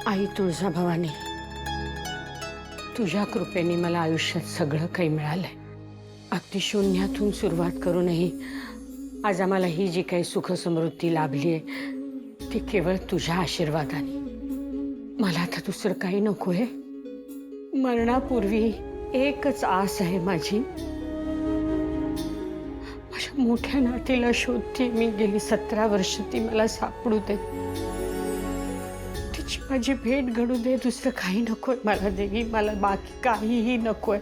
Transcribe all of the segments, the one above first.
आई तुळजाभवानी, तुझ्या कृपेने मला आयुष्यात सगळं काही मिळालंय. अगदी शून्यातून सुरुवात करूनही आज आम्हाला ही जी काही सुख समृद्धी लाभली आहे ती केवळ तुझ्या आशीर्वादाने. मला आता दुसरं काही नकोय. मरणापूर्वी एकच आस आहे माझी. माझ्या मोठ्या नातीला शोधते मी. गेली 17 वर्ष ती मला सापडू दे. तिची माझी भेट घडू दे. दुसरं काही नकोय मला देवी. मला बाकी काहीही नकोय.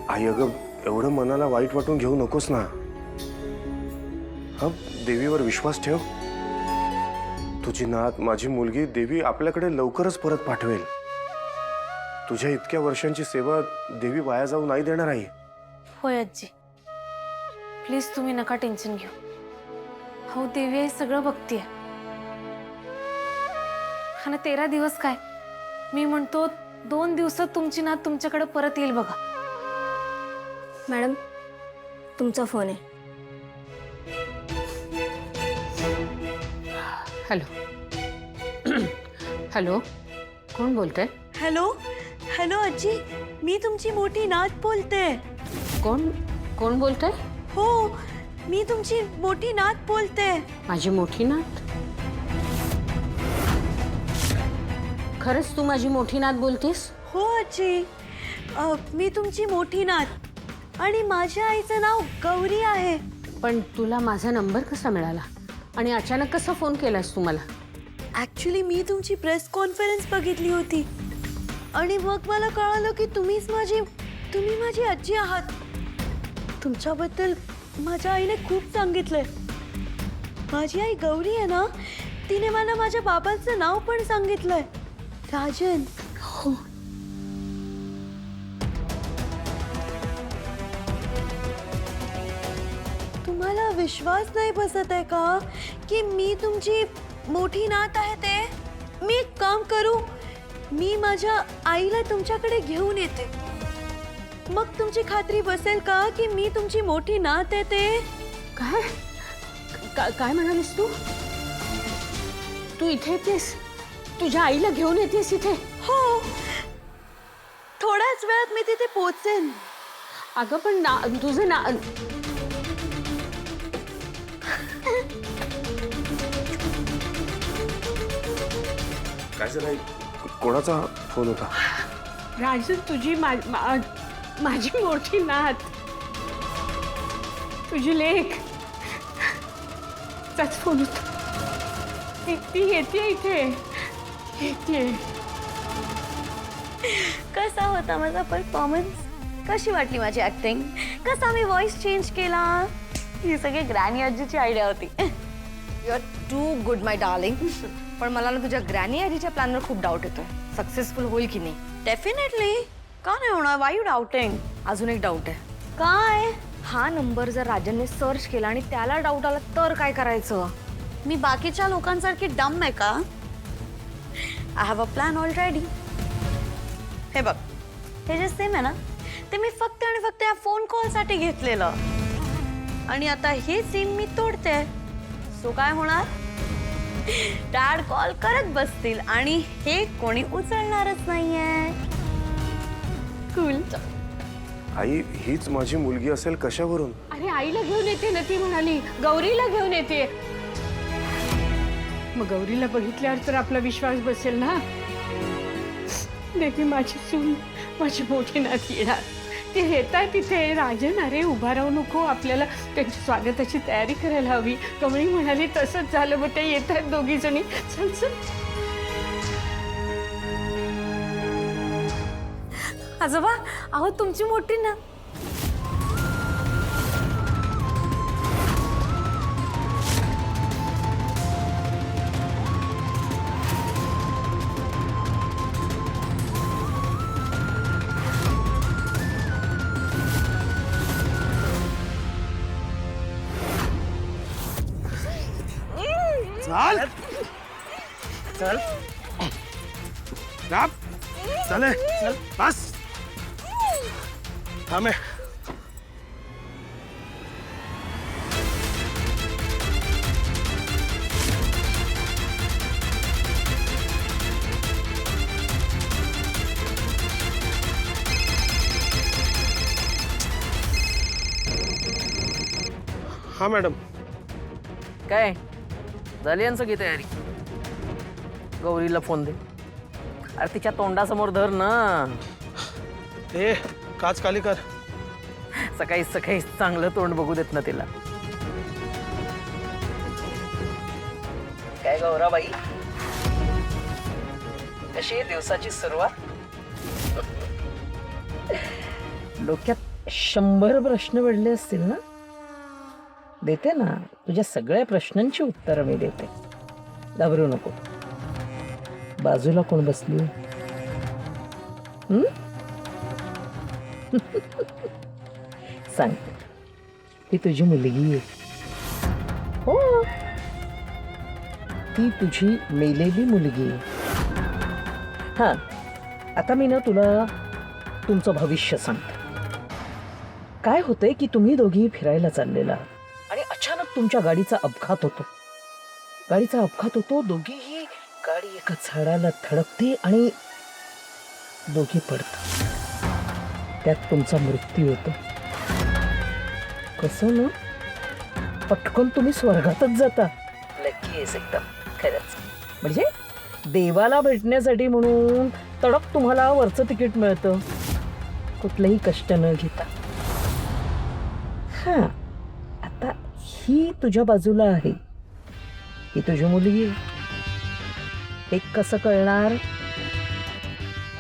आई अगं एवढं मनाला वाईट वाटून घेऊ नकोस ना. हा देवीवर विश्वास ठेव. तुझी नात माझी मुलगी देवी आपल्याकडे लवकरच परत पाठवेल. तुझ्या इतक्या वर्षांची सेवा देवी वाया जाऊ नाही देणार आहे. होय आजी, प्लीज तुम्ही नका टेन्शन घेऊ. हो देवी हे सगळं बघतीये. हा ना 13 दिवस काय, मी म्हणतो 2 दिवसात तुमची नात तुमच्याकडे परत येईल बघा. मॅडम तुमचा फोन आहे. हॅलो. हॅलो, कोण बोलतंय? हॅलो हॅलो आजी, मी तुमची मोठी नात बोलते. कोण कोण बोलतंय? हो, मी तुमची मोठी नात बोलते. माझी मोठी नात? खरंच तू माझी मोठी नात बोलतेस? हो आजी, मी तुमची मोठी नात आणि माझ्या आईचं नाव गौरी आहे. पण तुला माझा नंबर कसा मिळाला आणि अचानक कसा फोन केलास तू मला? ॲक्च्युली मी तुमची प्रेस कॉन्फरन्स बघितली होती आणि मग मला कळालं की तुम्ही माझी आजी आहात. तुमच्याबद्दल माझ्या आईने खूप सांगितलंय. माझी आई गौरी आहे ना, तिने मला माझ्या बाबांचं नाव पण सांगितलंय, राजन. हो. तुम्हाला विश्वास नाही बसत आहे का की मी तुमची मोठी नात आहे ते? मी एक काम करू, मी माझ्या आईला तुमच्याकडे घेऊन येते. मग तुमची खात्री बसेल का की मी तुमची मोठी नात आहे ते? काय म्हणालीस तू? तू इथे येतेस? तुझ्या आईला घेऊन येतेस इथे? हो, थोड्याच वेळात मी तिथे पोहोचेन. अगं पण तुझं ना काय झालं? कोणाचा फोन होता? राजन, तुझी माझी मोठी नात, तुझी लेक चाच फोन होता. ती येते इथे, येते. कसा होता माझा परफॉर्मन्स? कशी वाटली माझी ऍक्टिंग? कसा मी व्हॉइस चेंज केला? ही सगळी ग्रॅनी आजीची आयडिया होती. You are too good my darling. पण मला ना तुझ्या ग्रॅनी आजीच्या प्लॅनवर खूप डाऊट येतोय. सक्सेसफुल होईल की नाही? डेफिनेटली. का नाही होणार? Y you doubting? अजून एक डाऊट आहे. काय? हा नंबर जर राजनने सर्च केला आणि त्याला डाऊट आला तर काय करायचं? मी बाकीच्या लोकांसारखी डम आहे का? I have a plan already. हे बघ, हे जे सेम आहे ना, ते मी फक्त आणि फक्त या फोन कॉलसाठी घेतलेलं आणि आता हे सीन मी तोडते. सो काय होणार? डॅड कॉल करत बसतील आणि हे कोणी उचलणारच नाहीये. कूल. आई हीच माझी मुलगी असेल कशावरून? अरे आईला घेऊन येते ना, ती म्हणाली गौरीला घेऊन येते. मग गौरीला बघितल्यावर तर आपला विश्वास बसेल ना. देवी, माझी सून, माझी मोठी नात येणार. ते येत आहे तिथे. राजन, अरे उभा राहू नको, आपल्याला त्यांच्या स्वागताची तयारी करायला हवी. कमळी म्हणाली तसंच झालं. मग ते येत आहेत दोघी जणी. चल चल. आजोबा, अहो तुमची मोठी ना. चल चल चल चल बस थांबे. हा मॅडम. काय झाली यांचं की तयारी? गौरीला फोन दे. अरे तिच्या तोंडासमोर धर ना. ए काच काली कर. सकाळी सकाळी चांगलं तोंड बघू देत ना तिला. काय गौराबाई, कशी आहे दिवसाची सुरुवात? डोक्यात 100 प्रश्न पडले असतील ना? देते ना, तुझ्या सगळ्या प्रश्नांची उत्तरं मी देते. घाबरू नको. बाजूला कोण बसली? सांग, ती तुझी मुलगी आहे. हो, ती तुझी मेलेली मुलगी आहे. हा, आता मी ना तुला तुमचं भविष्य सांगते. काय होतंय की तुम्ही दोघी फिरायला चाललेला आणि अचानक तुमच्या गाडीचा अपघात होतो. दोघीही गाडी एका झाडाला धडकते आणि दोघी पडतात. त्यात तुमचा मृत्यू होतो. कसं ना, पटकन तुम्ही स्वर्गातच जाता. लगेच एकदम. खरंच म्हणजे देवाला भेटण्यासाठी म्हणून तडक तुम्हाला वरचं तिकीट मिळतं, कुठलंही कष्ट न घेता. हा, आता ही तुझ्या बाजूला आहे, ही तुझी मुलगी. हे कसं कळणार?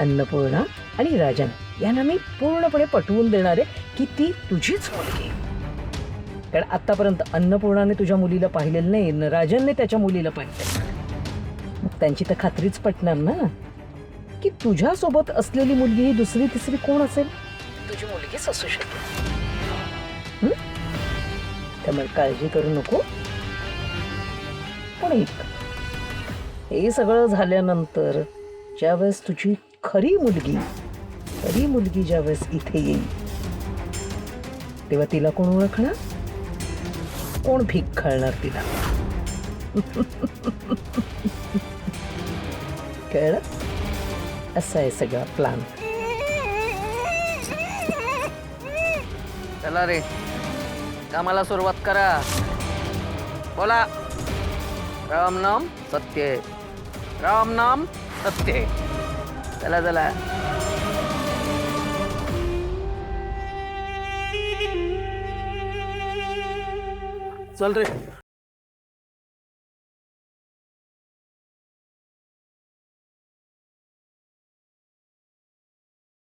अन्नपूर्णा आणि राजन यांना मी पूर्णपणे पटवून देणार आहे की ती तुझीच मुलगी. कारण आतापर्यंत अन्नपूर्णाने तुझ्या मुलीला पाहिलेलं नाही, न राजनने त्याच्या मुलीला पाहिलं. मग त्यांची तर खात्रीच पटणार ना की तुझ्यासोबत असलेली मुलगी ही दुसरी तिसरी कोण असेल, तुझी मुलगीच असू शकते. त्यामुळे काळजी करू नको. पण एक, हे सगळं झाल्यानंतर ज्यावेळेस तुझी खरी मुलगी ज्यावेळेस इथे येईल, तेव्हा तिला कोण ओळखणार? कोण भीक घालणार तिला? कळलं? असा आहे सगळा प्लॅन. चला रे, कामाला सुरुवात करा. बोला, राम नाम सत्य, राम नाम सत्य. चला चला. चल रे.